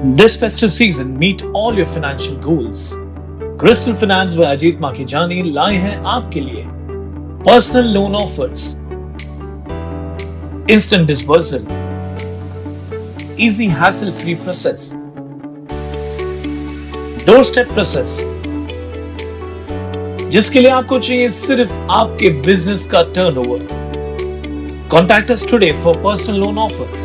This festive season, meet all your financial goals. Crystal Finance by Ajit Makhijani लाए हैं आपके लिए personal loan offers, instant disbursal, easy hassle free process, door step process, जिसके लिए आपको चाहिए सिर्फ आपके बिजनेस का turnover. Contact us today for personal loan offer.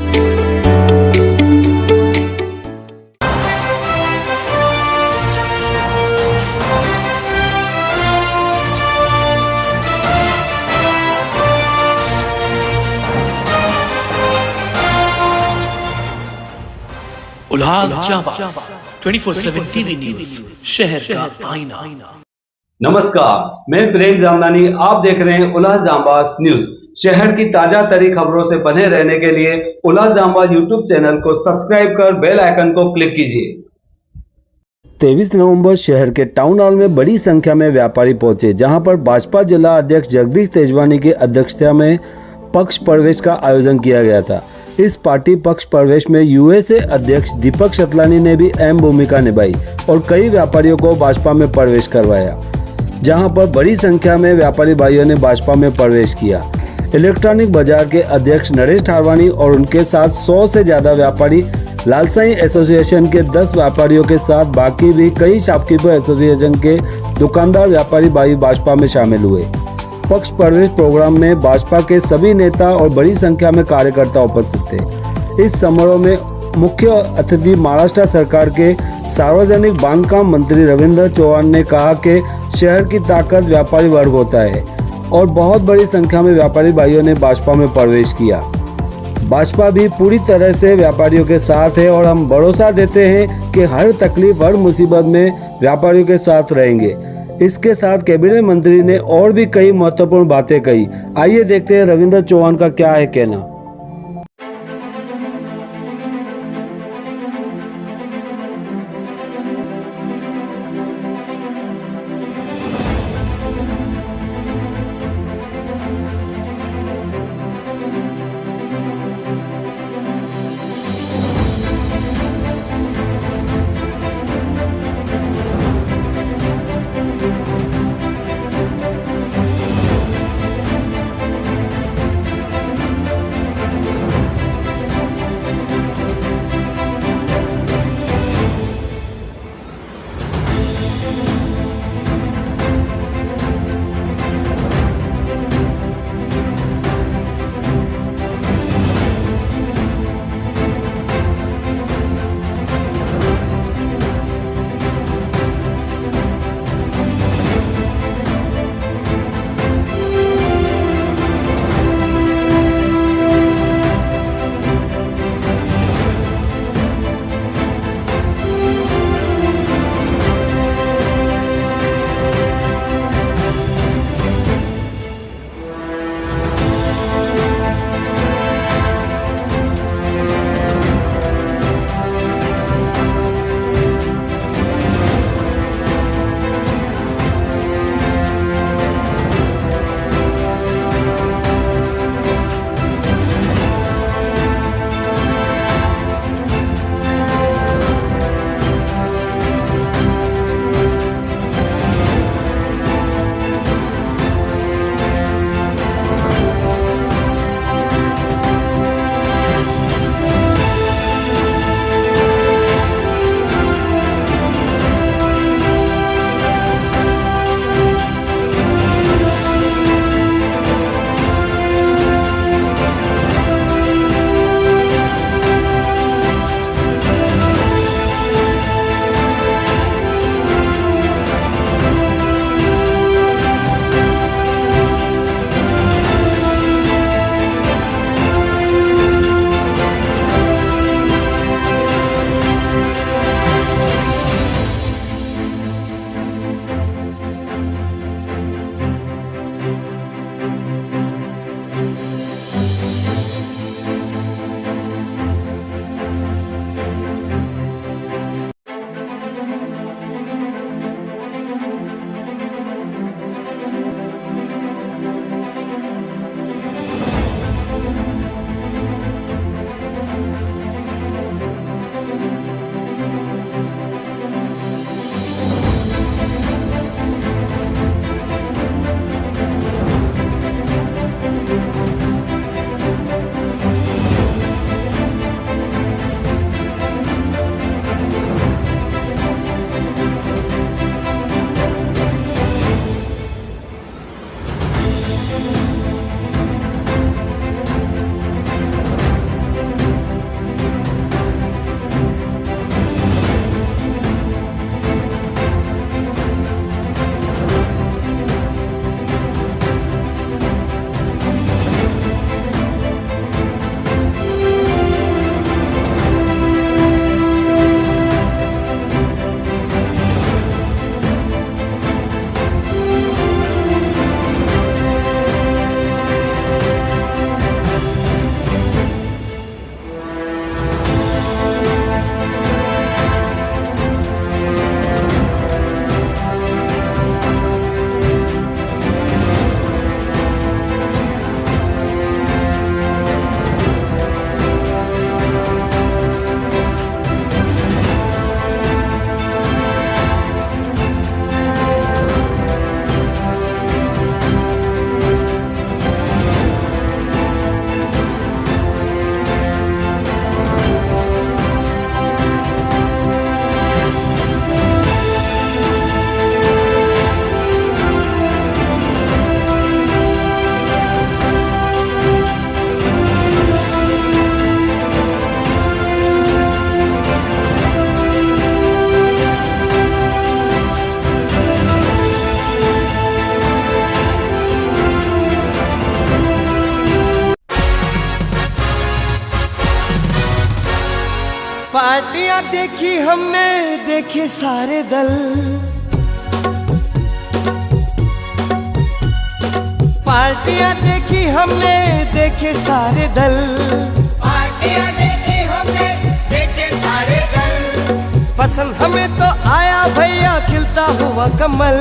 Ullas Jabaz 24/7 TV news, शहर का आईना। नमस्कार, मैं प्रेम जामनानी, आप देख रहे हैं उल्लास जाबाज न्यूज। शहर की ताजा तरी खबरों से बने रहने के लिए उल्लास जाबाज यूट्यूब चैनल को सब्सक्राइब कर बेल आइकन को क्लिक कीजिए। 23 नवंबर शहर के टाउन हॉल में बड़ी संख्या में व्यापारी पहुंचे, जहां पर भाजपा जिला अध्यक्ष जगदीश तेजवानी की अध्यक्षता में पक्ष प्रवेश का आयोजन किया गया था। इस पार्टी पक्ष प्रवेश में यूएसए अध्यक्ष दीपक शतलानी ने भी अहम भूमिका निभाई और कई व्यापारियों को भाजपा में प्रवेश करवाया, जहां पर बड़ी संख्या में व्यापारी भाइयों ने भाजपा में प्रवेश किया। इलेक्ट्रॉनिक बाजार के अध्यक्ष नरेश ठारवानी और उनके साथ 100 से ज्यादा व्यापारी, लालसाई एसोसिएशन के 10 व्यापारियों के साथ बाकी भी कई शॉपकीपर एसोसिएशन के दुकानदार व्यापारी भाई भाजपा में शामिल हुए। पक्ष प्रवेश प्रोग्राम में भाजपा के सभी नेता और बड़ी संख्या में कार्यकर्ता उपस्थित थे। इस समारोह में मुख्य अतिथि महाराष्ट्र सरकार के सार्वजनिक बांधकाम मंत्री रविंद्र चौहान ने कहा कि शहर की ताकत व्यापारी वर्ग होता है और बहुत बड़ी संख्या में व्यापारी भाइयों ने भाजपा में प्रवेश किया। भाजपा भी पूरी तरह से व्यापारियों के साथ है और हम भरोसा देते हैं कि हर तकलीफ, हर मुसीबत में व्यापारियों के साथ रहेंगे। इसके साथ कैबिनेट मंत्री ने और भी कई महत्वपूर्ण बातें कही। आइए देखते हैं रविंद्र चौहान का क्या है कहना। देखी हमने, देखे सारे दल, पार्टियां देखी हमने, देखे सारे दल, पार्टियां देखी हमने, देखे सारे दल। पसंद हमें तो आया भैया खिलता हुआ कमल,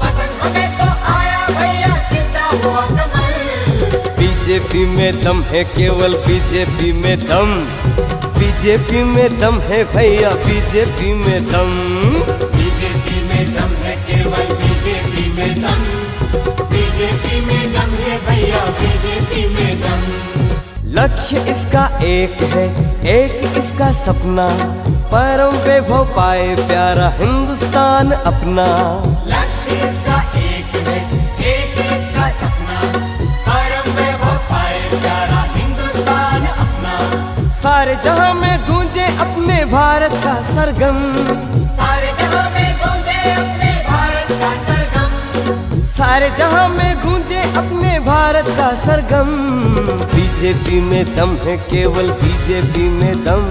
पसंद हमें तो आया भैया खिलता हुआ कमल। बीजेपी में दम है, केवल बीजेपी में दम, बीजेपी में दम है भैया, बीजेपी में दम, बीजेपी में दम है, केवल बीजेपी में दम, बीजेपी में दम है भैया, बीजेपी में दम। लक्ष्य इसका एक है, एक इसका सपना, परम वैभव पाए प्यारा हिंदुस्तान अपना। लक्ष्य इसका एक है, एक इसका सपना, परम वैभव पाए प्यारा हिंदुस्तान अपना। सारे जहां में गूंजे अपने भारत का सरगम, सारे जहां में गूंजे अपने भारत का सरगम, सारे जहां में गूंजे अपने भारत का सरगम। बीजेपी में दम है, केवल बीजेपी में दम,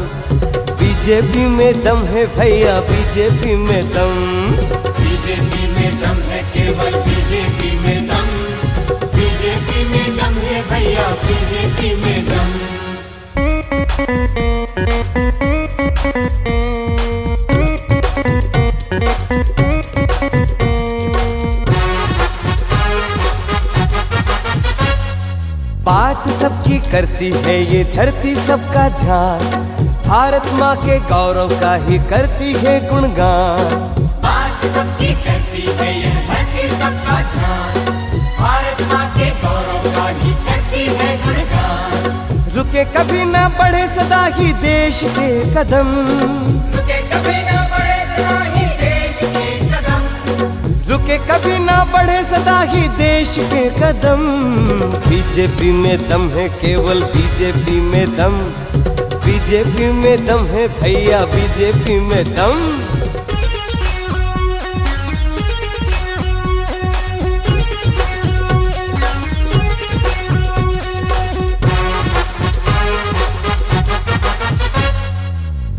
बीजेपी में दम है भैया, बीजेपी में दम, बीजेपी में दम है, केवल बीजेपी में दम, बीजेपी में दम है भैया, बीजेपी में दम। बात सबकी करती है ये धरती सबका ध्यान, भारत माँ के गौरव का ही करती है गुणगान। बात सबकी करती है यह धरती सबका ध्यान, भारत माँ के गौरव का ही करती है गुणगान। रुके कभी ना बढ़े सदा ही देश के कदम, रुके कभी ना बढ़े सदा ही देश के कदम, रुके कभी ना बढ़े सदा ही देश के कदम। बीजेपी में दम है, केवल बीजेपी में दम, बीजेपी में दम है भैया, बीजेपी में दम।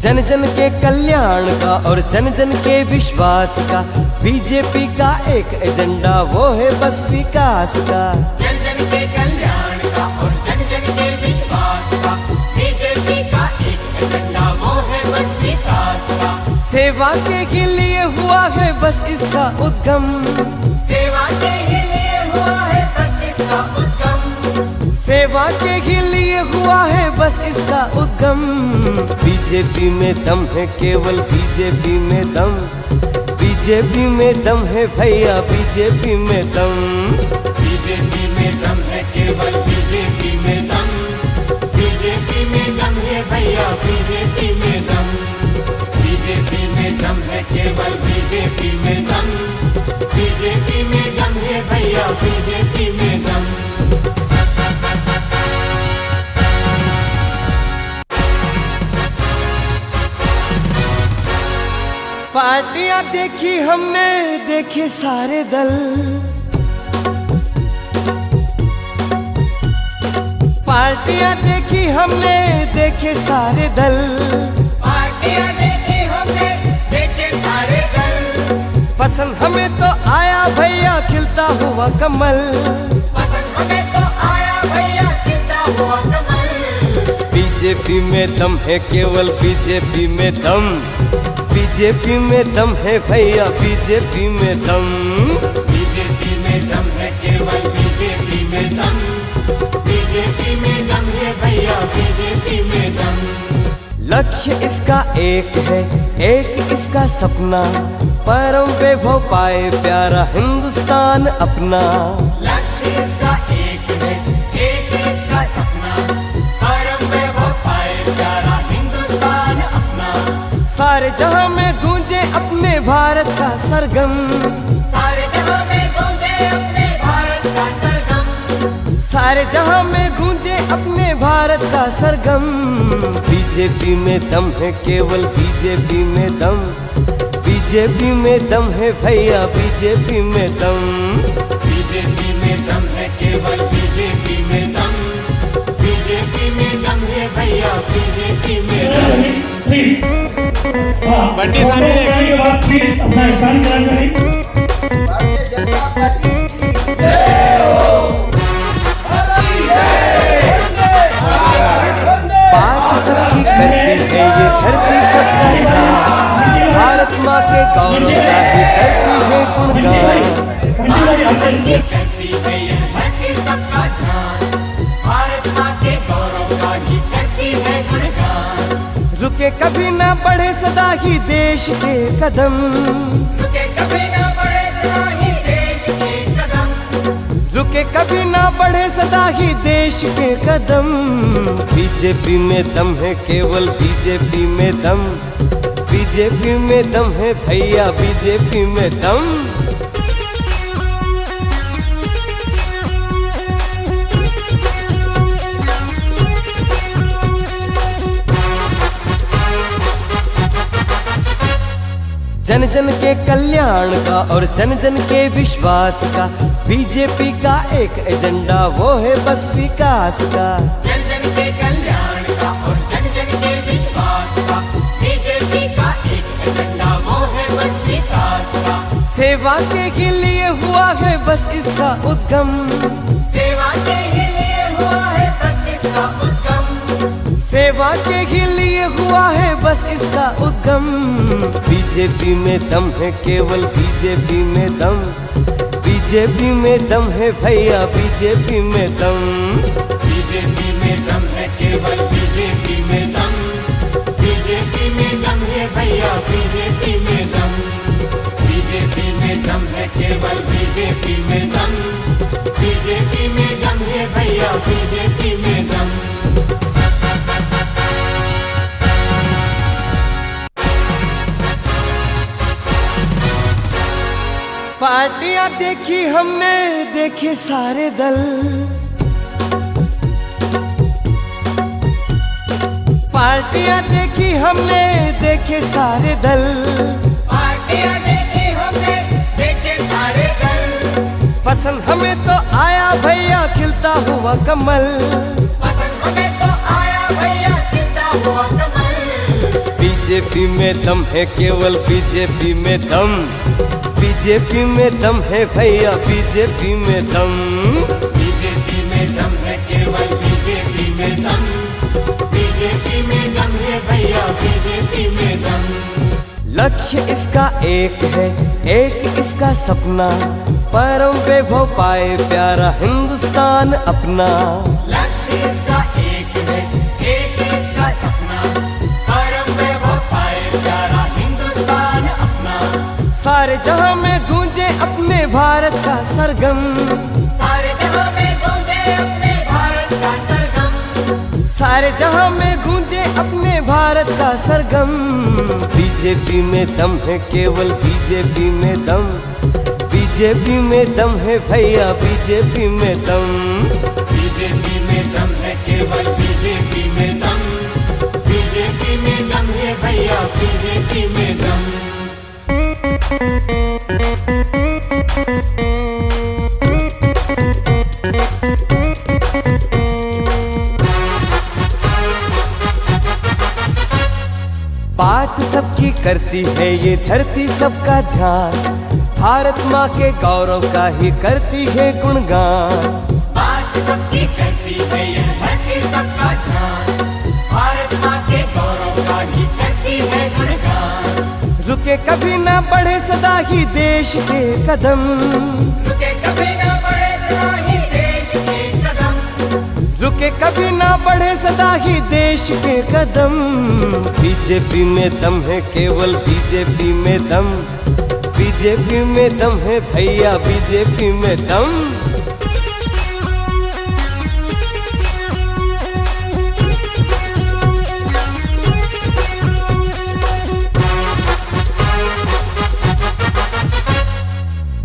जन जन के कल्याण का और जन जन के विश्वास का, बीजेपी का एक एजेंडा वो है बस विकास का। जन जन के कल्याण का और जन जन के विश्वास का, बीजेपी का एक एजेंडा वो है बस विकास का। सेवा के ही लिए हुआ है बस इसका उद्गम, सेवा के ही लिए हुआ है बस इसका उद्गम, सेवा के ही लिए हुआ है बस इसका उद्गम। बीजेपी में दम है, केवल बीजेपी में दम, बीजेपी में दम है भैया, बीजेपी में दम, बीजेपी में दम है, केवल बीजेपी में दम, बीजेपी में दम है भैया, बीजेपी में दम, बीजेपी में दम है, केवल बीजेपी में दम, बीजेपी में दम है भैया, बीजेपी में दम। पार्टियां देखी हमने, देखे सारे दल, पार्टियां देखी हमने, देखे सारे दल, पार्टियां देखी हमने, देखे सारे दल। पसंद हमें तो आया भैया खिलता हुआ कमल, पसंद हमें तो आया भैया खिलता हुआ कमल। बीजेपी में दम है, केवल बीजेपी में दम, बीजेपी में दम है भैया, बीजेपी में दम, बीजेपी में दम है, केवल बीजेपी में दम, बीजेपी में दम है भैया, बीजेपी में दम। लक्ष्य इसका एक है, एक इसका सपना, परम वैभव पाए प्यारा हिंदुस्तान अपना। लक्ष्य इसका एक है, एक इसका सपना, परम वैभव पाए प्यारा हिंदुस्तान अपना। सारे जहां में गूंजे अपने भारत का सरगम, सारे जहां में गूंजे अपने भारत का सरगम, सारे जहां में गूंजे अपने भारत का सरगम। बीजेपी में दम है, केवल बीजेपी में दम, बीजेपी में दम है भैया, बीजेपी में दम, बीजेपी में दम है, केवल बीजेपी में दम, बीजेपी में दम है भैया, बीजेपी में दम। बंटी साहब के बाद प्लीज अपना स्थान ग्रहण करें। भारतीय जनता पार्टी बात सबकी करती है ये धरती सबका ध्यान, भारत माँ के गौरव का ही करती है गुणगान। करती है ये धरती सबका ध्यान, भारत माँ के गौरव का ही करती है गुणगान। रुके कभी ना बढ़े सदा ही देश के कदम, रुके कभी ना बढ़े सदा ही देश के कदम, रुके कभी ना बढ़े सदा ही देश के कदम। बीजेपी में दम है, केवल बीजेपी में दम, बीजेपी में दम है भैया, बीजेपी में दम। जन जन के कल्याण का और जन जन के विश्वास का बीजेपी का एक एजेंडा, वो है बस विकास का। जन जन के कल्याण का और जन जन के विश्वास का बीजेपी का एक एजेंडा, वो है बस विकास का। सेवा के ही लिए हुआ है बस इसका उद्गम, सेवा के ही लिए हुआ है बस इसका उद्गम, सेवा के ही लिए हुआ है बस इसका उद्गम। बीजेपी में दम है, केवल बीजेपी में दम, बीजेपी में दम है भैया, बीजेपी में दम। बीजेपी में दम है, केवल बीजेपी में दम, बीजेपी में दम है भैया, बीजेपी में दम। बीजेपी में दम है, केवल बीजेपी में दम, बीजेपी में दम है भैया, बीजेपी में दम। पार्टियां देखी हमने, देखे सारे दल, पार्टियां देखी हमने, देखे सारे दल, पार्टियां देखी हमने, देखे सारे दल, पसंद हमें तो आया भैया खिलता हुआ कमल, पसंद हमें तो आया भैया खिलता हुआ कमल। बीजेपी में दम है, केवल बीजेपी में दम, बीजेपी में दम है भैया, बीजेपी में दम। बीजेपी में दम है, केवल बीजेपी में दम, बीजेपी में दम है भैया, बीजेपी में दम। लक्ष्य इसका एक है, एक इसका सपना, परम वैभव पाए प्यारा हिंदुस्तान अपना। लक्ष्य इसका एक है, एक इसका सपना, परम वैभव पाए प्यारा हिंदुस्तान अपना। सारे जहां में गूंजे अपने भारत का सरगम, सारे जहां में गूंजे अपने भारत का सरगम, सारे जहां में गूंजे अपने भारत का सरगम। बीजेपी में दम है, केवल बीजेपी में दम, बीजेपी में दम है भैया, बीजेपी में दम। बीजेपी में दम है, केवल बीजेपी में दम, बीजेपी में दम है भैया, बीजेपी में दम। बात सबकी करती है ये धरती सबका ध्यान, भारत माँ के गौरव का ही करती है गुणगान। बात सबकी करती है यह धरती सबका ध्यान, भारत माँ के गौरव का ही करती है गुणगान। रुके कभी ना बढ़े सदा ही देश के कदम, रुके कभी ना बढ़े सदा ही देश के कदम, रुके कभी ना बढ़े सदा ही देश के कदम। बीजेपी में दम है, केवल बीजेपी में दम, बीजेपी में दम है भैया, बीजेपी में दम।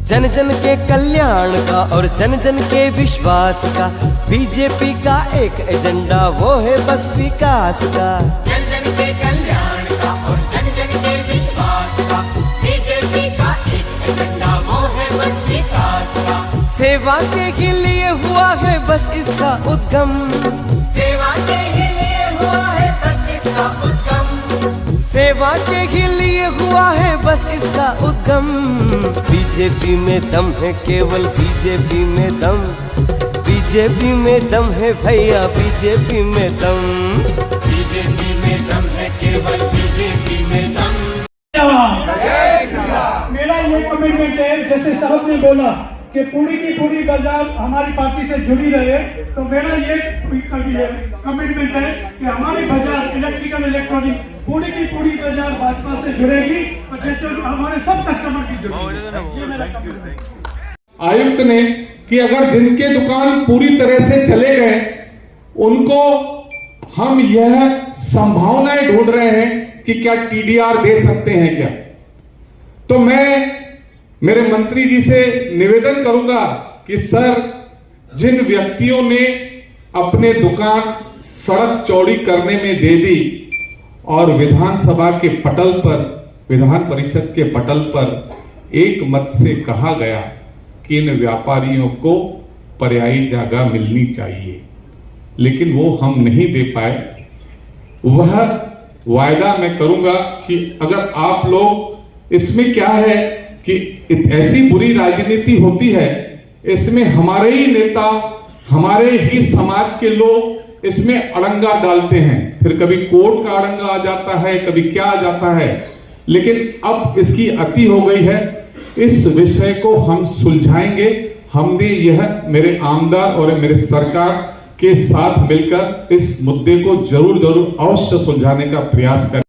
जन जन के कल्याण का और जन जन के विश्वास का बीजेपी का एक एजेंडा, वो है बस विकास का। जन जन के कल्याण का और जन जन के विश्वास का बीजेपी का एक एजेंडा, वो है बस विकास का। सेवा के ही लिए हुआ है बस इसका उद्गम, सेवा के ही लिए हुआ है बस इसका उद्गम, सेवा के ही लिए हुआ है बस इसका उद्यम। बीजेपी में दम है, केवल बीजेपी में दम। बीजेपी में दम है भैया, बीजेपी में दम। बीजेपी में दम है, केवल बीजेपी में दम। मेरा ये कमिटमेंट है, जैसे साहब ने बोला कि पूरी की पूरी बाजार हमारी पार्टी से जुड़ी रहे, तो मेरा ये कमिटमेंट है कि हमारी बाजार इलेक्ट्रिकल इलेक्ट्रॉनिक पूरी की पूरी बाजार भाजपा से जुड़ेगी, और जैसे हमारे सब कस्टमर भी जुड़ेंगे। ये मेरा कमिटमेंट है। आयुक्त ने कि अगर जिनके दुकान पूरी तरह से चले गए उनको हम यह संभावनाएं ढूंढ रहे हैं कि क्या टीडीआर दे सकते हैं क्या। तो मैं मेरे मंत्री जी से निवेदन करूंगा कि सर, जिन व्यक्तियों ने अपने दुकान सड़क चौड़ी करने में दे दी और विधानसभा के पटल पर, विधान परिषद के पटल पर एक मत से कहा गया कि इन व्यापारियों को पर्यायी जगह मिलनी चाहिए, लेकिन वो हम नहीं दे पाए। वह वायदा मैं करूंगा कि अगर आप लोग, इसमें क्या है कि ऐसी बुरी राजनीति होती है, इसमें हमारे ही नेता, हमारे ही समाज के लोग इसमें अड़ंगा डालते हैं, फिर कभी कोर्ट का अड़ंगा आ जाता है, कभी क्या आ जाता है, लेकिन अब इसकी अति हो गई है। इस विषय को हम सुलझाएंगे। हमने यह मेरे आमदार और मेरे सरकार के साथ मिलकर इस मुद्दे को जरूर अवश्य सुलझाने का प्रयास करें।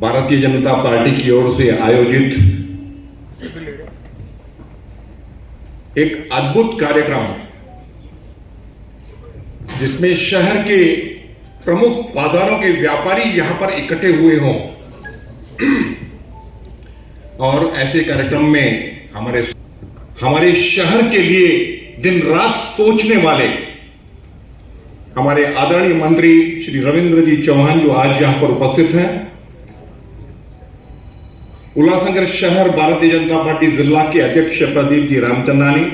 भारतीय जनता पार्टी की ओर से आयोजित एक अद्भुत कार्यक्रम, जिसमें शहर के प्रमुख बाजारों के व्यापारी यहां पर इकट्ठे हुए हों, और ऐसे कार्यक्रम में हमारे शहर के लिए दिन रात सोचने वाले हमारे आदरणीय मंत्री श्री रविंद्र जी चौहान, जो आज यहां पर उपस्थित हैं, उल्लासनगर शहर भारतीय जनता पार्टी जिला के अध्यक्ष प्रदीप जी रामचंदानी,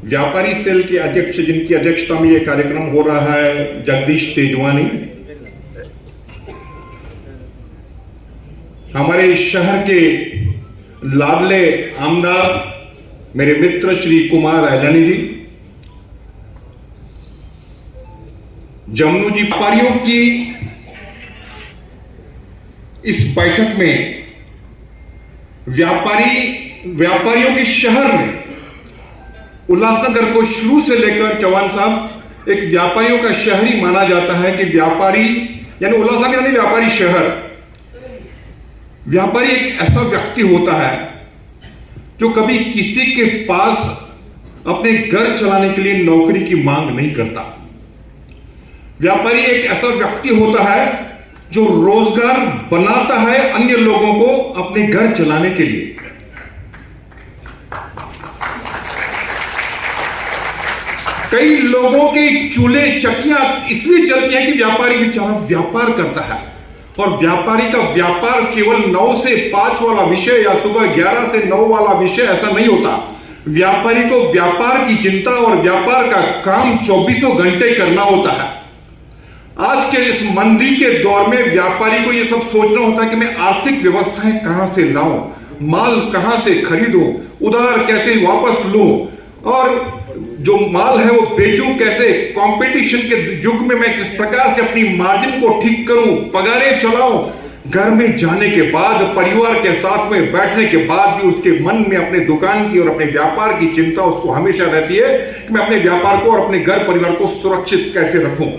व्यापारी सेल के अध्यक्ष, जिनकी अध्यक्षता में यह कार्यक्रम हो रहा है, जगदीश तेजवानी, हमारे शहर के लाडले आमदार मेरे मित्र श्री कुमार अहलानी जी, जमनू जी, व्यापारियों की इस बैठक में व्यापारियों के शहर में उल्लासनगर को शुरू से लेकर, चौहान साहब, एक व्यापारियों का शहर ही माना जाता है कि व्यापारी यानी उल्लासनगर यानी व्यापारी शहर। व्यापारी एक ऐसा व्यक्ति होता है जो कभी किसी के पास अपने घर चलाने के लिए नौकरी की मांग नहीं करता। व्यापारी एक ऐसा व्यक्ति होता है जो रोजगार बनाता है अन्य लोगों को अपने घर चलाने के लिए। कई लोगों के चूल्हे चक्कियां इसलिए चलती हैं कि व्यापारी बेचारा व्यापार करता है, और व्यापारी का व्यापार केवल 9 से 5 वाला विषय या सुबह 11 से 9 वाला विषय ऐसा नहीं होता। व्यापारी को व्यापार की चिंता और व्यापार का काम 24 घंटे करना होता है। आज के इस मंदी के दौर में व्यापारी को यह सब सोचना होता है कि मैं आर्थिक व्यवस्थाएं कहां से लाऊं, माल कहां से खरीदूं, उधार कैसे वापस लूं, और जो माल है वो बेचूं कैसे, कंपटीशन के युग में मैं किस प्रकार से अपनी मार्जिन को ठीक करूं, पगारें चलाऊं। घर में जाने के बाद, परिवार के साथ में बैठने के बाद भी उसके मन में अपने दुकान की और अपने व्यापार की चिंता उसको हमेशा रहती है कि मैं अपने व्यापार को और अपने घर परिवार को सुरक्षित कैसे रखूं।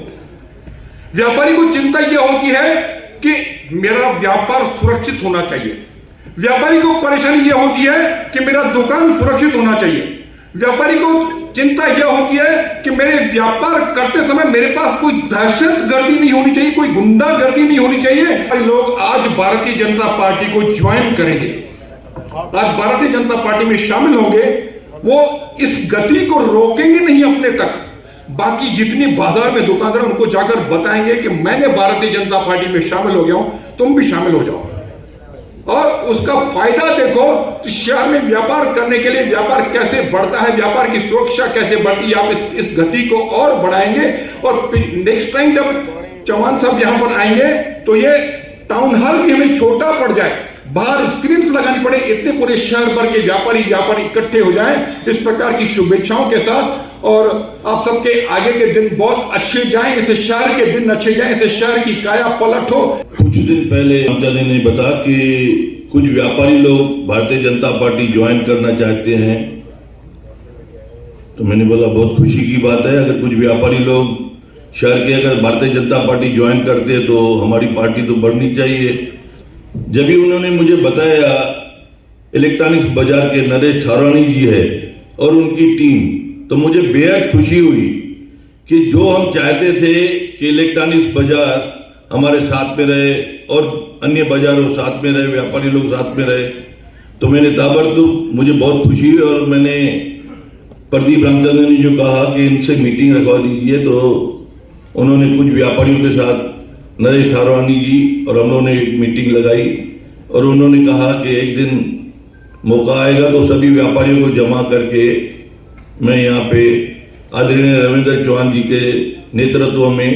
व्यापारी को चिंता यह होती है कि मेरा व्यापार सुरक्षित होना चाहिए। व्यापारी को परेशानी यह होती है कि मेरा दुकान सुरक्षित होना चाहिए। व्यापारी को चिंता यह होती है कि मेरे व्यापार करते समय मेरे पास कोई दहशतगर्दी नहीं होनी चाहिए, कोई गुंडागर्दी नहीं होनी चाहिए। लोग आज भारतीय जनता पार्टी को ज्वाइन करेंगे, आज भारतीय जनता पार्टी में शामिल होंगे, वो इस गति को रोकेंगे नहीं अपने तक। बाकी जितनी बाजार में दुकानदार उनको जाकर बताएंगे कि मैंने भारतीय जनता पार्टी में शामिल हो गया हूं, तुम भी शामिल हो जाओ, और उसका फायदा देखो। शहर में व्यापार करने के लिए व्यापार कैसे बढ़ता है, व्यापार की सुरक्षा कैसे बढ़ती है, आप इस गति को और बढ़ाएंगे। और नेक्स्ट टाइम जब चौहान साहब यहाँ पर आएंगे तो ये टाउन हॉल भी हमें छोटा पड़ जाए, बाहर स्क्रीन लगानी पड़े, इतने पूरे शहर भर के व्यापारी इकट्ठे हो जाएं, इस प्रकार की शुभेच्छाओं के साथ। और आप सबके आगे के दिन बहुत अच्छे जाएं, इसे शहर के दिन अच्छे जाएं, इसे शहर की काया पलट हो। कुछ दिन पहले रामचंद्र ने बताया कि कुछ व्यापारी लोग भारतीय जनता पार्टी ज्वाइन करना चाहते हैं, तो मैंने बोला बहुत खुशी की बात है। अगर कुछ व्यापारी लोग शहर के अगर भारतीय जनता पार्टी ज्वाइन करते हैं तो हमारी पार्टी तो बढ़नी चाहिए। जब भी उन्होंने मुझे बताया इलेक्ट्रॉनिक्स बाजार के नरेश थारवानी जी है और उनकी टीम, तो मुझे बेहद खुशी हुई कि जो हम चाहते थे कि इलेक्ट्रॉनिक्स बाजार हमारे साथ में रहे और अन्य बाजारों साथ में रहे, व्यापारी लोग साथ में रहे, तो मैंने ताबड़तोड़ मुझे बहुत खुशी हुई। और मैंने प्रदीप रामचंद्र ने जो कहा कि इनसे मीटिंग रखवा दीजिए, तो उन्होंने कुछ व्यापारियों के साथ नरेश थारवानी जी और हम लोगों ने एक मीटिंग लगाई और उन्होंने कहा कि एक दिन मौका आएगा तो सभी व्यापारियों को जमा करके मैं यहाँ पे आदरणीय रविंद्र चौहान जी के नेतृत्व में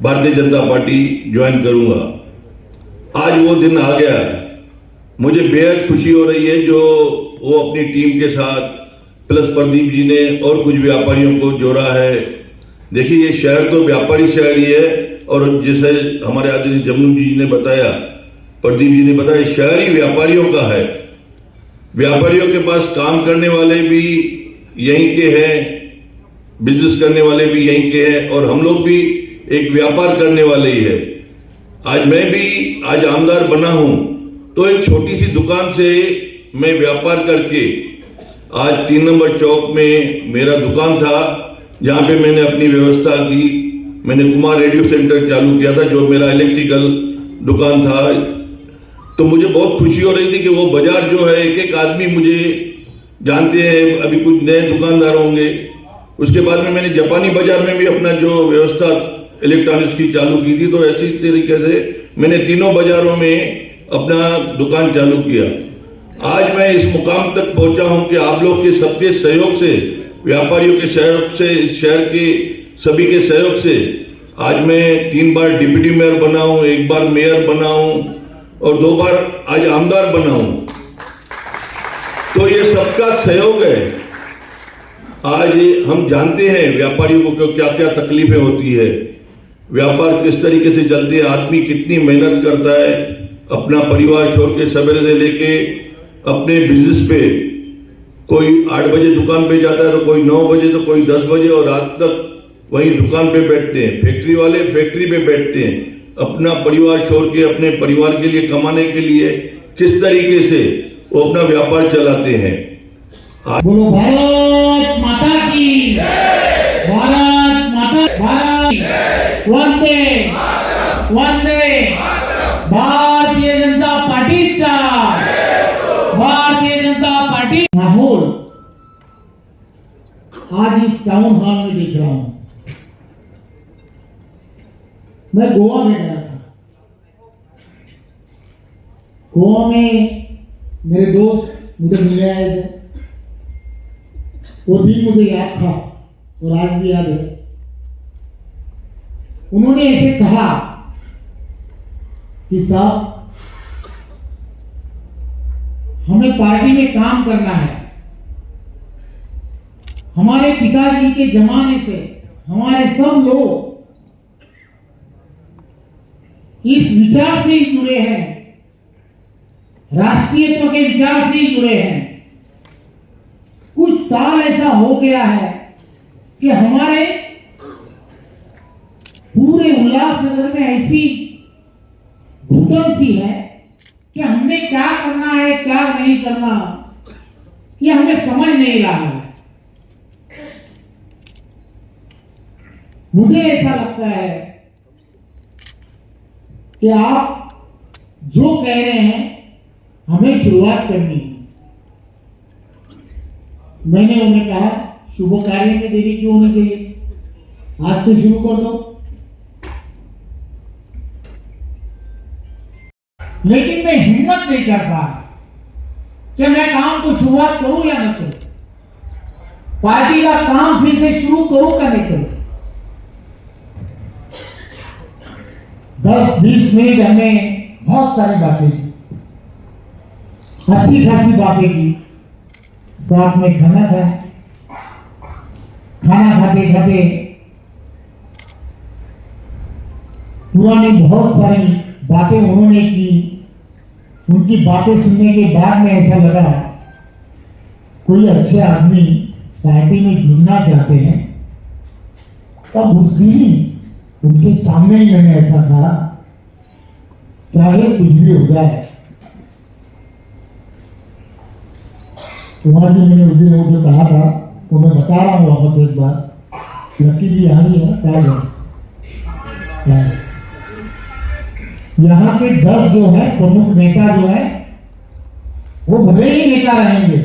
भारतीय जनता पार्टी ज्वाइन करूंगा। आज वो दिन आ गया, मुझे बेहद खुशी हो रही है जो वो अपनी टीम के साथ प्लस प्रदीप जी ने और कुछ व्यापारियों को जोड़ा है। देखिए ये शहर तो व्यापारी शहर ही है और जैसे हमारे आदरणीय जमुन जी ने बताया, प्रदीप जी ने बताया, शहर ही व्यापारियों का है। व्यापारियों के पास काम करने वाले भी यहीं के हैं, बिजनेस करने वाले भी यहीं के हैं और हम लोग भी एक व्यापार करने वाले ही है। आज मैं भी आज आमदार बना हूं तो एक छोटी सी दुकान से मैं व्यापार करके आज 3 नंबर चौक में मेरा दुकान था, जहां पे मैंने अपनी व्यवस्था की। मैंने कुमार रेडियो सेंटर चालू किया था जो मेरा इलेक्ट्रिकल दुकान था। तो मुझे बहुत खुशी हो रही थी कि वो बाजार जो है एक एक आदमी मुझे जानते हैं, अभी कुछ नए दुकानदार होंगे। उसके बाद में मैंने जापानी बाजार में भी अपना जो व्यवस्था इलेक्ट्रॉनिक्स की चालू की थी, तो ऐसी तरीके से मैंने तीनों बाजारों में अपना दुकान चालू किया। आज मैं इस मुकाम तक पहुंचा हूं कि आप लोग के सबके सहयोग से, व्यापारियों के सहयोग से, शहर के सभी के सहयोग से आज मैं 3 बार डिप्टी मेयर बना हूं, 1 बार मेयर बना हूं और 2 बार आज आमदार बना हूं। तो ये सबका सहयोग है। आज हम जानते हैं व्यापारियों को क्या क्या तकलीफें होती है, व्यापार किस तरीके से चलते हैं, आदमी कितनी मेहनत करता है, अपना परिवार छोड़ के सवेरे से लेके अपने बिजनेस पे, कोई 8 बजे दुकान पे जाता है तो कोई 9 बजे तो कोई 10 बजे और रात तक वहीं दुकान पे बैठते हैं। फैक्ट्री वाले फैक्ट्री पे बैठते हैं, अपना परिवार छोड़ के अपने परिवार के लिए कमाने के लिए किस तरीके से वो अपना व्यापार चलाते हैं। बोलो भारत माता की, भारत माता, भारत वंदे वंदे, भारतीय जनता पार्टीचा, भारतीय जनता पार्टी। माहौल आज इस टाउन हॉल में देख रहा हूं। मैं गोवा में गया था। गोवा में मेरे दोस्त मुझे मिले आए थे, वो दिन मुझे याद था और आज भी याद है। उन्होंने ऐसे कहा कि साहब हमें पार्टी में काम करना है। हमारे पिताजी के जमाने से हमारे सब लोग इस विचार से ही जुड़े हैं, राष्ट्रीयत्व के विचार से ही जुड़े हैं। कुछ साल ऐसा हो गया है कि हमारे पूरे उल्लासनगर में ऐसी घुटन सी है कि हमने क्या करना है क्या नहीं करना ये हमें समझ नहीं रहा है। मुझे ऐसा लगता है कि आप जो कह रहे हैं हमें शुरुआत करनी है। मैंने उन्हें कहा शुभ कार्य में देरी क्यों होनी चाहिए, आज से शुरू कर दो। लेकिन मैं हिम्मत नहीं कर पा कि मैं काम को शुरुआत करूं या न करूं, पार्टी का काम फिर से शुरू करूं या नहीं करूं। 10-20 मिनट हमने बहुत सारी बातें की, अच्छी खासी बातें की, साथ में खाना खाया। खाना खाते खाते पुरानी बहुत सारी बातें उन्होंने की। उनकी बातें सुनने के बाद में ऐसा लगा कोई अच्छे आदमी पार्टी में जुड़ना चाहते हैं। तब उस दिन उनके सामने ही मैंने ऐसा कहा, चाहे कुछ भी हो जाए। तुम्हारा जो मैंने उस दिन वो जो कहा था वो मैं बता रहा हूँ वापस एक बार। लकी भी यहाँ ही है, क्या है? यहाँ के 10 जो है प्रमुख नेता जो है वो भले ही नेता रहेंगे,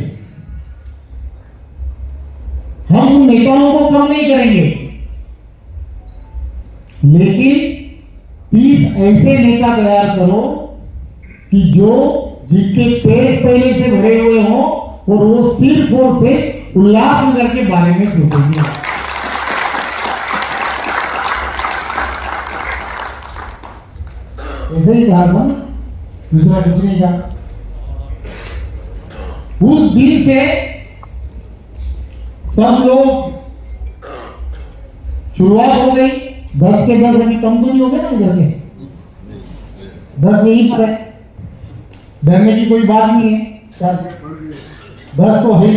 हम उन नेताओं को कम नहीं करेंगे, लेकिन 30 ऐसे नेता तैयार करो कि जिनके पेट पहले से भरे हुए हों और वो सिर्फ और सिर्फ उल्लासनगर के बारे में सोचेंगे। ऐसे ही कहा था, दूसरा कुछ नहीं कहा। उस दिन से सब लोग शुरुआत हो गई। 10 के 10 अभी कम तो नहीं हो गए ना इधर के 10 यही पर है, डरने की कोई बात नहीं है। 10 तो है,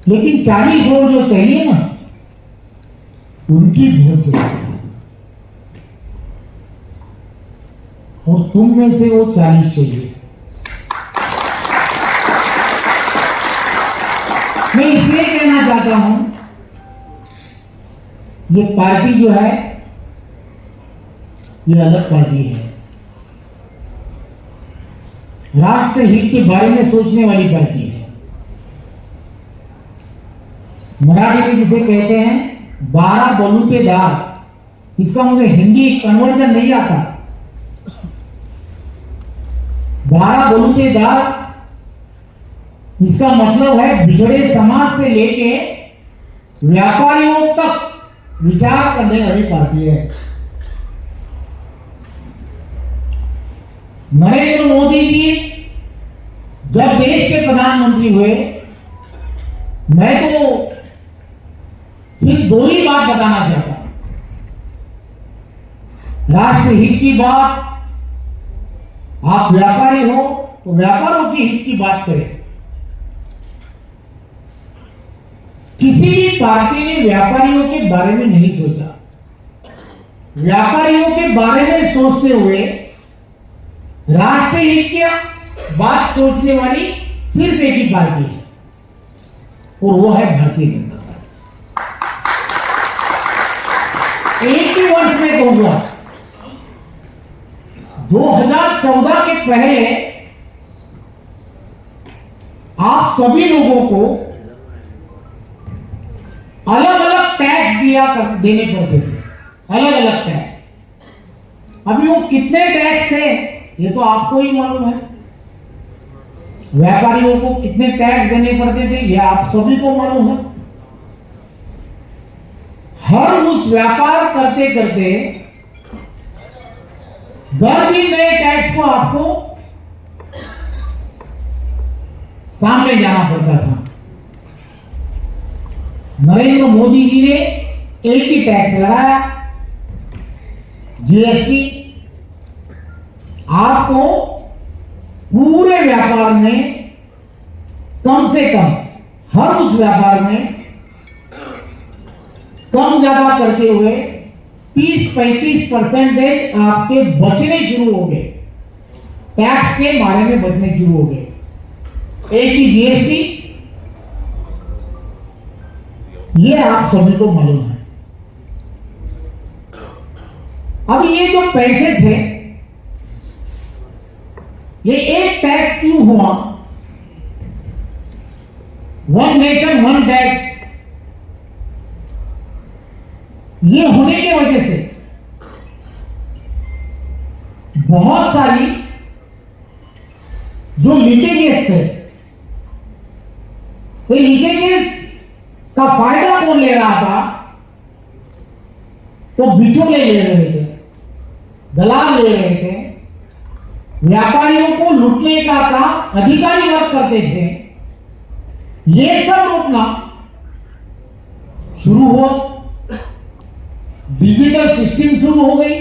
लेकिन 40 और जो चाहिए ना उनकी बहुत जरूरत है। और तुम में से वो 40 चाहिए। मैं इसलिए कहना चाहता हूं, ये पार्टी जो है ये अलग पार्टी है, राष्ट्र हित के बारे में सोचने वाली पार्टी है। मराठी में जिसे कहते हैं 12 बलूतेदार, इसका मुझे हिंदी कन्वर्जन नहीं आता। 12 बलूतेदार इसका मतलब है बिगड़े समाज से लेके व्यापारियों तक विचार करने वाली पार्टी है। नरेंद्र मोदी जी जब देश के प्रधानमंत्री हुए, मैं तो सिर्फ 2 ही बात बताना चाहता हूं। राष्ट्र हित की बात, आप व्यापारी हो तो व्यापारों की हित की बात करें। किसी भी पार्टी ने व्यापारियों के बारे में नहीं सोचा। व्यापारियों के बारे में सोचते हुए राष्ट्र हित की बात सोचने वाली सिर्फ एक ही पार्टी है, और वो है भारतीय जनता पार्टी। एक ही वर्ष में कहूंगा, 2014 के पहले आप सभी लोगों को अलग अलग टैक्स देने पड़ते थे, अलग अलग टैक्स। अभी वो कितने टैक्स थे ये तो आपको ही मालूम है। व्यापारियों को कितने टैक्स देने पड़ते थे ये आप सभी को मालूम है। हर उस व्यापार करते करते दर दिन नए टैक्स को आपको सामने जाना पड़ता था। नरेंद्र मोदी जी ने एक ही टैक्स लगाया, जीएसटी। आपको पूरे व्यापार में कम से कम, हर उस व्यापार में कम ज्यादा करते हुए 30-35% आपके बचने शुरू हो गए, टैक्स के बारे में बचने शुरू हो गए। एक ही जीएसटी, ये आप सभी को मालूम है। अब ये जो पैसे थे, ये एक टैक्स क्यों हुआ? वन नेशन वन टैक्स, ये होने की वजह से बहुत सारी जो लीकेजेस थे, तो लीकेजेस का फायदा कौन ले रहा था? तो बिचौले ले रहे थे, दलाल ले रहे थे, व्यापारियों को लूटने का काम अधिकारी वर्ग करते थे। ये सब रोकना शुरू हुआ, डिजिटल सिस्टम शुरू हो गई।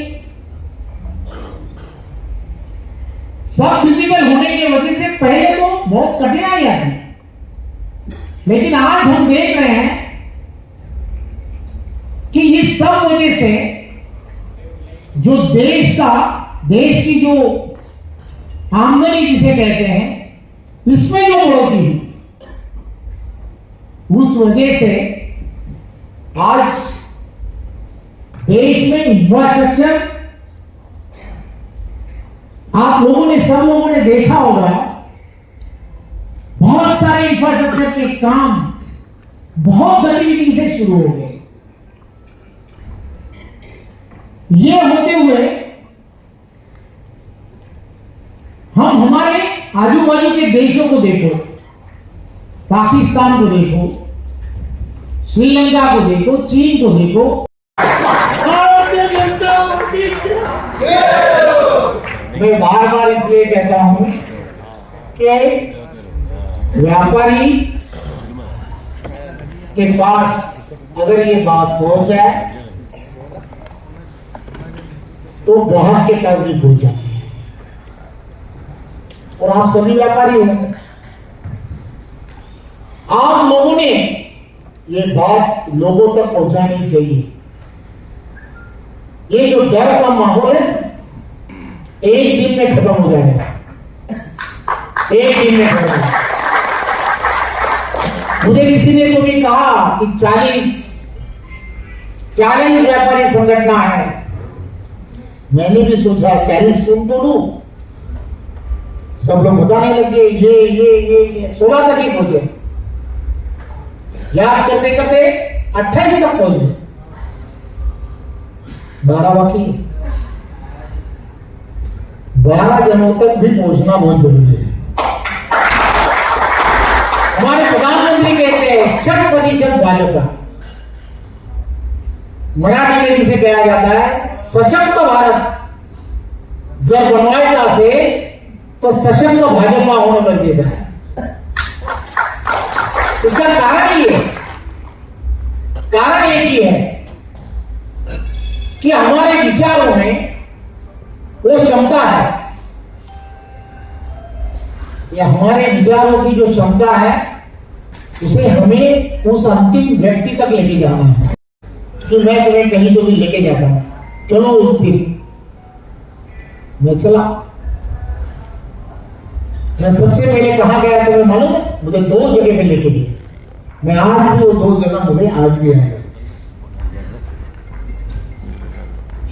सब डिजिटल होने की वजह से पहले तो बहुत कठिनाइयां थी, लेकिन आज हम देख रहे हैं कि इस सब वजह से जो देश की जो आमदनी जिसे कहते हैं, इसमें जो बढ़ोतरी हुई, उस वजह से आज देश में इंफ्रास्ट्रक्चर, आप लोगों ने, सब लोगों ने देखा होगा, बहुत सारे इंफ्रास्ट्रक्चर के काम बहुत गतिविधि से शुरू हो गए। ये होते हुए हम हमारे आजू बाजू के देशों को देखो, पाकिस्तान को देखो, श्रीलंका को देखो, चीन को देखो, मैं बार बार इसलिए कहता हूं कि व्यापारी के पास अगर ये बात पहुंच जाए तो ग्राहक के पास भी पहुंच जाए। और आप सभी व्यापारी हो, आप लोगों ने ये बात लोगों तक पहुंचानी चाहिए। ये जो डर का माहौल है, एक दिन में खत्म हो जाएगा, एक दिन में खत्म। मुझे किसी ने तो भी कहा कि 40 व्यापारी संगठन है। मैंने भी सोचा 40 सुन तो लूं, सब लोग बताने लगे ये 16 तक ही पहुंचे, याद करते करते 28 तक पहुंच गए, 12 बाकी। 12 जनों तक भी पहुंचना बहुत जरूरी है। हमारे प्रधानमंत्री कहते हैं 100% भाजपा, मराठी में जिसे कहा जाता है सशक्त भारत जर बनवायचा असेल तो सशक्त भाजपा होना गरजेचं है। इसका कारण एक ही है कि हमारे विचारों में वो क्षमता है, या हमारे विचारों की जो क्षमता है उसे हमें उस अंतिम व्यक्ति तक लेके जाना है। कि मैं तुम्हें कहीं तो भी लेके जाता हूं, चलो उस दिन मैं चला। मैं सबसे पहले कहां गया तुम्हें मालूम है? मुझे 2 जगह पे लेके गए। मैं आज भी वो 2 जगह मुझे आज भी आएगा।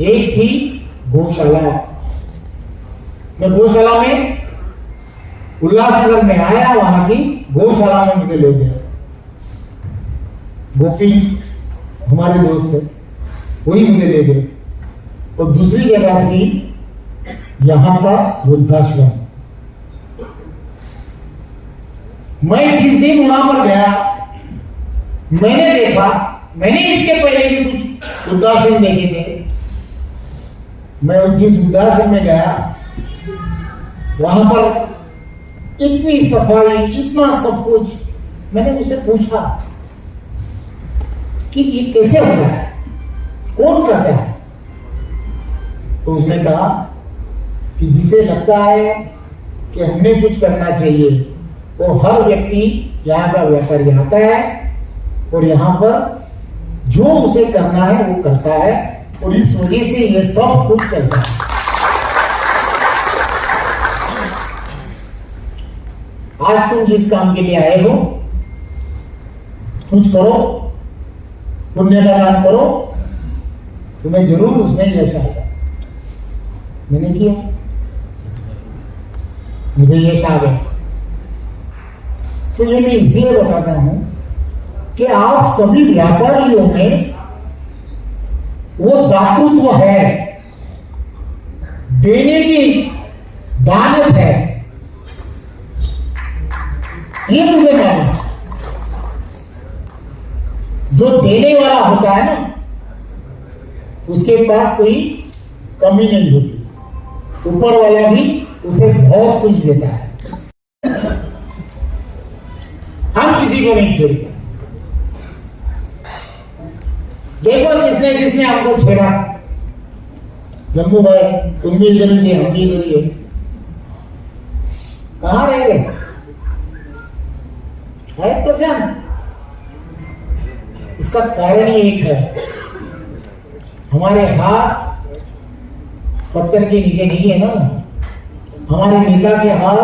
एक थी गौशाला, मैं गौशाला में उल्लासनगर में आया, वहां की गौशाला में मुझे ले गया। गोपी हमारे दोस्त है, वही मुझे ले गए। और दूसरी जगह थी यहां का वृद्धाश्रम। मैं जिस दिन वहां पर गया, मैंने देखा, मैंने इसके पहले भी कुछ वृद्धाश्रम देखे थे। मैं जिस वृद्धाश्रम में गया, वहां पर इतनी सफाई, इतना सब कुछ। मैंने उससे पूछा कि ये कैसे होता है, कौन करता है? तो उसने कहा कि जिसे लगता है कि हमें कुछ करना चाहिए, वो हर व्यक्ति यहाँ का व्यापारी आता है और यहाँ पर जो उसे करना है वो करता है, और इस वजह से ये सब कुछ चलता है। आज तुम जिस काम के लिए आए हो, कुछ करो, पुण्य का काम करो, तुम्हें जरूर उसमें यश आएगा। मैंने किया, मुझे यश आ गया। तो ये मैं इसलिए बताता हूं कि आप सभी व्यापारियों में वो दातृत्व है, देने की दानत है, ये मुझे मालूम। जो देने वाला होता है ना, उसके पास कोई कमी नहीं होती, ऊपर वाला भी उसे बहुत कुछ देता है। हम किसी को नहीं छेड़ते। देखो किसने हमको छेड़ा, जम्मू भाई तुम भी इधर ही थे, हम भी इधर ही है, कहाँ रह गए? है प्रश्न। इसका कारण एक है, हमारे हाथ पत्थर के नीचे नहीं है ना, हमारे नेता के हाथ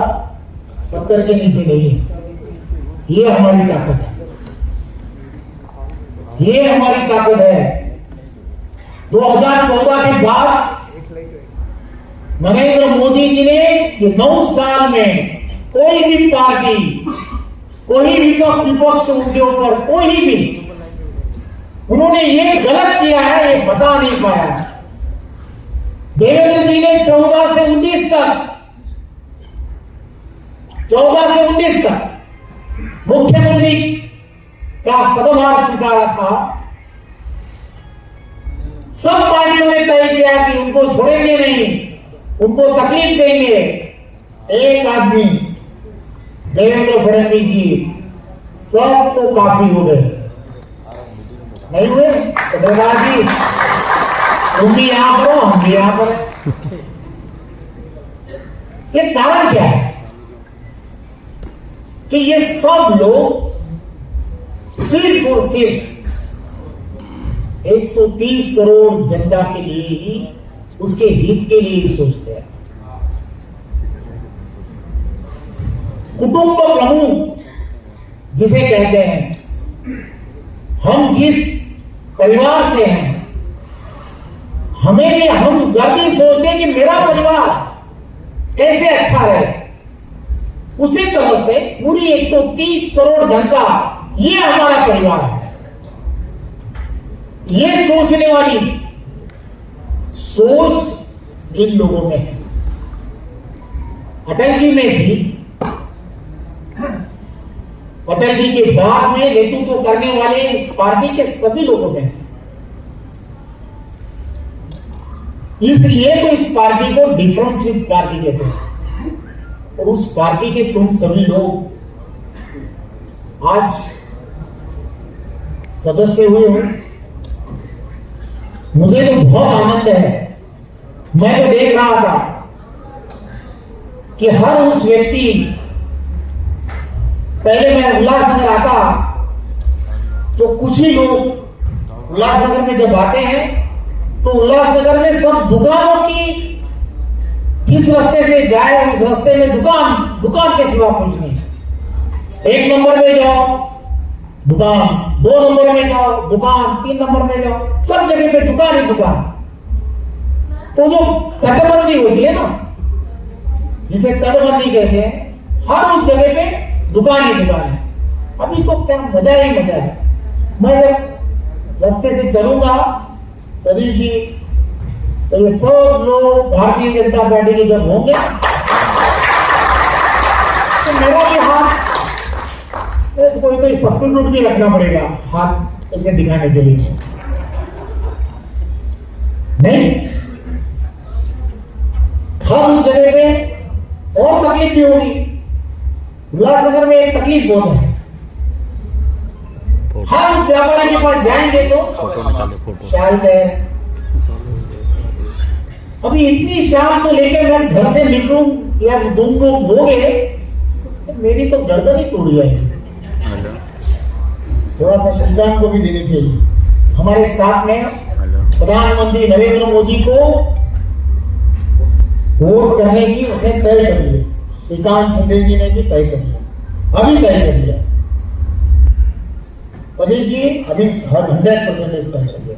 पत्थर के नीचे नहीं है। ये हमारी ताकत है, ये हमारी ताकत है। 2014 के बाद नरेंद्र मोदी जी ने ये 9 साल में कोई भी पार्टी, कोई भी विपक्ष उनके ऊपर कोई भी उन्होंने ये गलत किया है ये बता नहीं पाया। देवेंद्र जी ने 14 से 19 तक मुख्यमंत्री का पदभार स्वीकारा था। सब पार्टियों ने तय किया कि उनको छोड़ेंगे नहीं, उनको तकलीफ देंगे। एक आदमी देवेंद्र फडणवीस जी, सब तो काफी हो गए, नहीं हुए? पत्रकार जी तुम भी यहां पर हो, हम भी यहां पर हैं। ये कारण क्या है कि ये सब लोग सिर्फ और सिर्फ 130 करोड़ जनता के लिए ही, उसके हित के लिए ही सोचते हैं। कुटुंब प्रमुख जिसे कहते हैं, हम जिस परिवार से हैं, हमें भी हम गर्दी सोचते हैं कि मेरा परिवार कैसे अच्छा रहे। उसी तरह से पूरी 130 करोड़ जनता, ये हमारा परिवार है। ये सोचने वाली सोच इन लोगों में है। अटल जी में भी, अटल जी के बाद में नेतृत्व करने वाले इस पार्टी के सभी लोगों में है। इसलिए तो इस पार्टी को डिफरेंस विद पार्टी कहते हैं। और उस पार्टी के तुम सभी लोग आज सदस्य हुए हो, मुझे तो बहुत आनंद है। मैं तो देख रहा था कि हर उस व्यक्ति, पहले मैं उल्लासनगर आता तो कुछ ही लोग उल्लासनगर में जब आते हैं तो उल्लासनगर में सब दुकानों की, जिस रास्ते से जाए उस रास्ते में दुकान के सिवा कुछ नहीं। 1 नंबर में जाओ दुकान, 2 नंबर में जाओ दुकान, 3 नंबर में जाओ, सब जगह पे दुकान ही दुकान। तो जो तटबंदी होती है ना, जिसे तटबंदी कहते हैं, हर उस जगह पे दुकान ही दुकान है। अभी तो क्या मजा ही मजा है। मैं जब रास्ते से चलूंगा प्रदीप जी, तो ये सब लोग भारतीय जनता पार्टी के जब होंगे तो मेरा भी हाथ, कोई तो सब्स्टिट्यूट भी रखना पड़ेगा हाथ ऐसे दिखाने के लिए। नहीं, हर उस जगह पे और तकलीफ भी होगी। उल्लासनगर में एक तकलीफ बहुत है, हर उस व्यापारी के पास जाएंगे तो शायद है। अभी इतनी शाम तो लेकर मैं घर से निकलूं या तुम लोग दोगे तो मेरी तो गर्दन ही टूट जाएगी। थोड़ा सा श्रीकांत को भी देनी चाहिए। हमारे साथ में प्रधानमंत्री नरेंद्र मोदी को वोट करने की उसने तय कर दिया। श्रीकांत शिंदे जी ने भी तय कर दिया, अभी तय कर दिया। प्रदीप जी अभी 100% तय कर दिया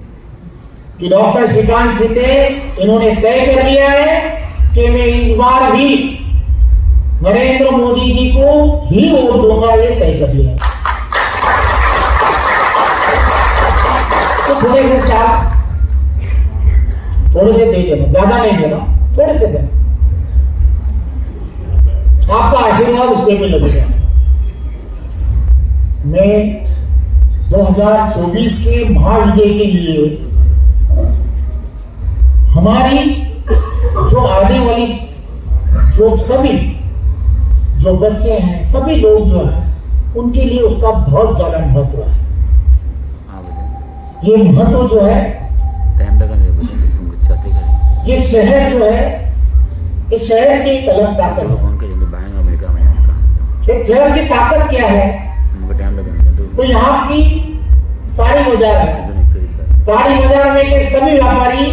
कि डॉक्टर श्रीकांत शिंदे, इन्होंने तय कर लिया है कि मैं इस बार भी नरेंद्र मोदी जी को ही वोट दूंगा, ये तय कर लिया। तो थोड़े से चार्ज, थोड़े से दे देना, ज्यादा नहीं देना, थोड़े से देना, आपका आशीर्वाद उससे भी लगेगा। मैं 2024 के महाविजय के लिए हमारी जो आने वाली जो सभी जो बच्चे हैं, सभी लोग जो है, उनके लिए उसका बहुत ज्यादा महत्व है। ये महत्व जो है, ये शहर जो है, इस शहर की एक अलग ताकत है। इस शहर की ताकत क्या है? तो यहाँ की साड़ी बाजार है। साड़ी बाजार में के सभी व्यापारी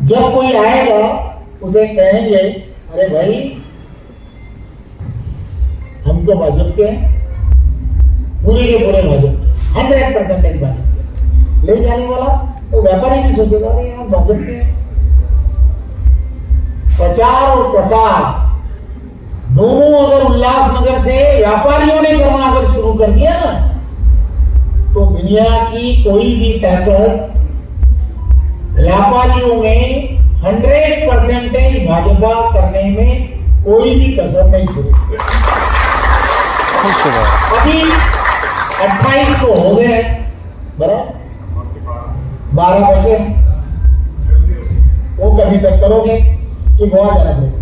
जब कोई आएगा उसे कहेंगे, अरे भाई हम तो भाजपा के हैं, पूरे के पूरे भाजपा, 100% भाजपा। ले जाने वाला तो व्यापारी भी सोचेगा, अरे यार भाजपा के। प्रचार और प्रसार दोनों अगर उल्लासनगर से व्यापारियों ने करना अगर शुरू कर दिया ना, तो दुनिया की कोई भी ताकत व्यापारियों में 100% भाजपा करने में कोई भी कसर नहीं छोड़ेगी। अभी 28 तो हो गए, बराबर 12 बचे, वो कभी तक करोगे कि गोवा जाना पड़ेगा?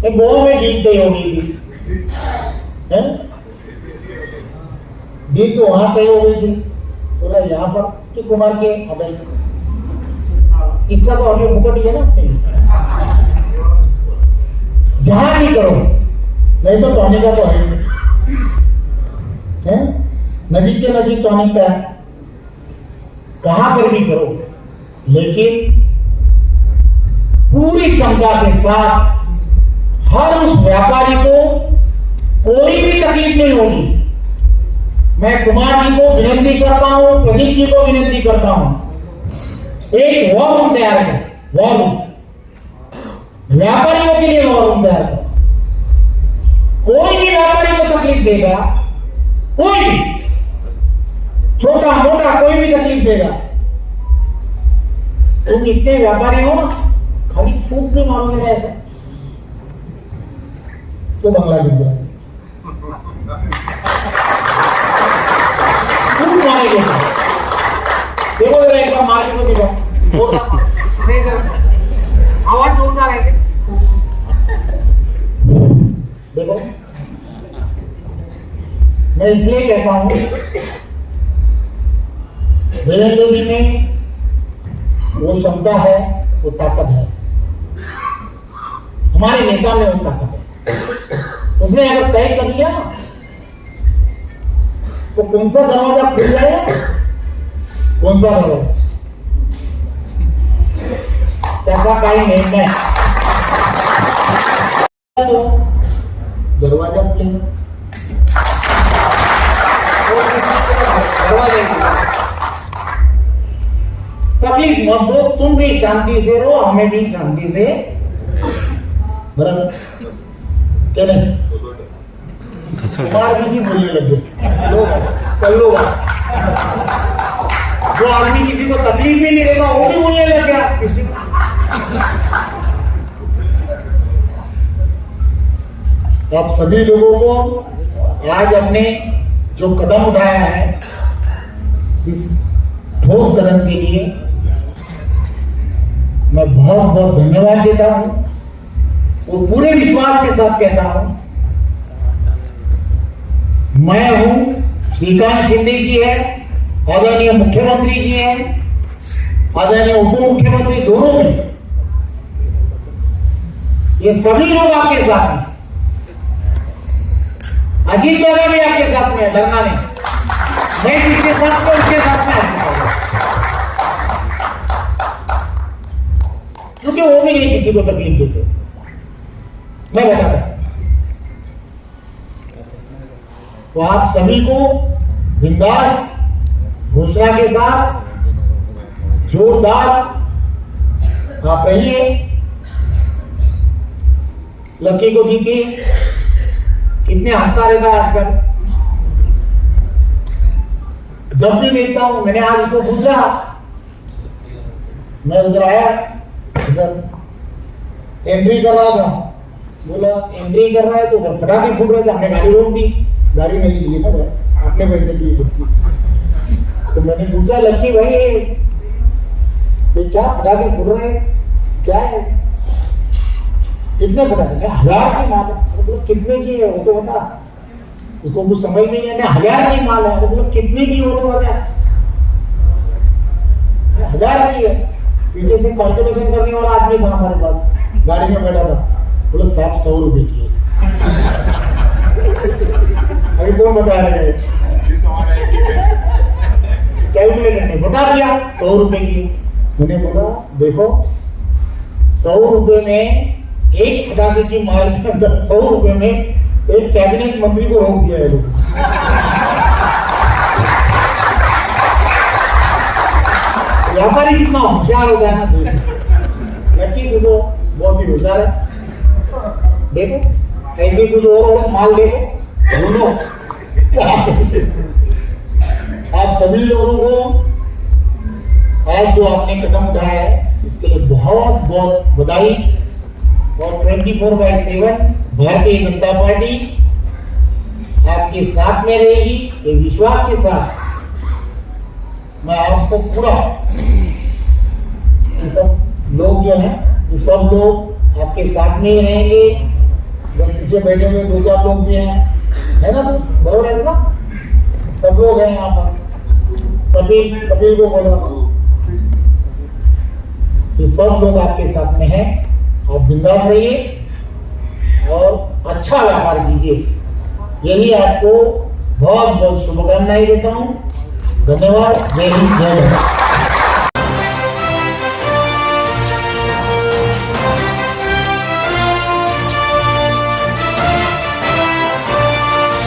गोवा में डील तय हो गई थी, डील तो वहां तय हो गई थी, बोला यहाँ पर कि कुमार के अटल, इसका तो ऑडियो फुकट ही है ना, जहां भी करो, नहीं तो टॉनिक का तो है, नजीक के नजीक टॉनिक का है, कहां पर भी करो, लेकिन पूरी क्षमता के साथ हर उस व्यापारी को कोई भी तकलीफ नहीं होगी। मैं कुमार जी को विनती करता हूं, प्रदीप जी को विनती करता हूं, एक वॉर रूम तैयार करो, वॉर रूम, व्यापारियों के लिए वॉर रूम तैयार करो। कोई भी व्यापारी को तकलीफ देगा, कोई भी छोटा मोटा कोई भी तकलीफ देगा, तुम इतने व्यापारी हो ना, खाली फूक नहीं मारोगे ना ऐसा तो बंगला गिर जाएगा, फूक मारेंगे। देखो जरा एक बार मार के देखो, आवाज जोरदार है, देखो। मैं इसलिए कहता हूं, देवेंद्र जी में वो क्षमता है, वो ताकत है, हमारे नेता में वो ताकत है। उसने अगर तय कर लिया तो कौन सा दरवाजा खुल जाए, कौन सा दरवाजा, कैसा काही निर्णय तो दरवाजा खुलेगा, दरवाजा तकलीफ मत दो, तुम भी शांति से रहो, हमें भी शांति से, बराबर क्या नहीं? कुमार जी भी बोलने लगे, लो जो आदमी किसी को तकलीफ भी नहीं देगा वो भी बोलने लग गया किसी को। आप सभी लोगों को आज अपने जो कदम उठाया है, इस ठोस कदम के लिए मैं बहुत बहुत धन्यवाद देता हूं और पूरे विश्वास के साथ कहता हूं, मैं हूं, श्रीकांत शिंदे जी है, आदरणीय मुख्यमंत्री जी हैं, आदरणीय उप मुख्यमंत्री दोनों भी, ये सभी लोग आपके साथ में, अजीत दादा भी आपके साथ में, डरना नहीं, मैं जिसके साथ में उसके साथ में, क्योंकि वो भी नहीं किसी को तकलीफ देते, मैं बताता। तो आप सभी को बिंदास घोषणा के साथ जोरदार आप रहिए, लकी को देखिए कितने हंसता रहता है आजकल, जब भी देखता हूं, मैंने आज उसको पूछा, मैं उधर आया, इधर एंट्री कर रहा था, बोला एंट्री कर रहा है तो पटाखे फूट रहे थे, हमने गाड़ी रोक दी, गाड़ी नहीं दी ना, आपने पैसे दिए, तो मैंने पूछा लकी भाई ये क्या पटाखे फूट रहे हैं, क्या है, कितने पटाखे? 1000 की माल है। तो कितने की है वो तो बता, उसको कुछ समझ में नहीं है। 1000 की माल है, तो कितने की वो तो बता, 1000 की है। पीछे से कैलकुलेशन करने वाला आदमी था हमारे पास, गाड़ी में बैठा था, बोला साहब 100 रुपए की है। अभी कौन बता रहे हैं, कैलकुलेटर ने बता दिया 100 रुपए की। मैंने बोला देखो 100 रुपए में एक पटाखे की माल के अंदर 100 रुपए में एक कैबिनेट मंत्री को रोक दिया है लोग। व्यापारी कितना होशियार होता है ना, लकी तू तो बहुत ही होशियार है। देखो ऐसे कुछ और माल देखो, ढूंढो। आप सभी लोगों को आज जो आपने कदम उठाया है इसके लिए बहुत बहुत बधाई। और 24/7 भारतीय जनता पार्टी आपके साथ में रहेगी, ये विश्वास के साथ मैं आपको पूरा, ये सब लोग जो हैं ये सब लोग आपके साथ में ही रहेंगे। जब पीछे बैठे हुए 2-4 लोग भी हैं, है ना, बरोबर है ना, सब लोग हैं यहाँ पर। कपिल को बोला ये सब लोग आपके साथ में हैं। आप बिंदास रहिए और अच्छा व्यापार कीजिए, यही आपको बहुत बहुत शुभकामनाएं देता हूँ। धन्यवाद। जय हिंद, जय भारत।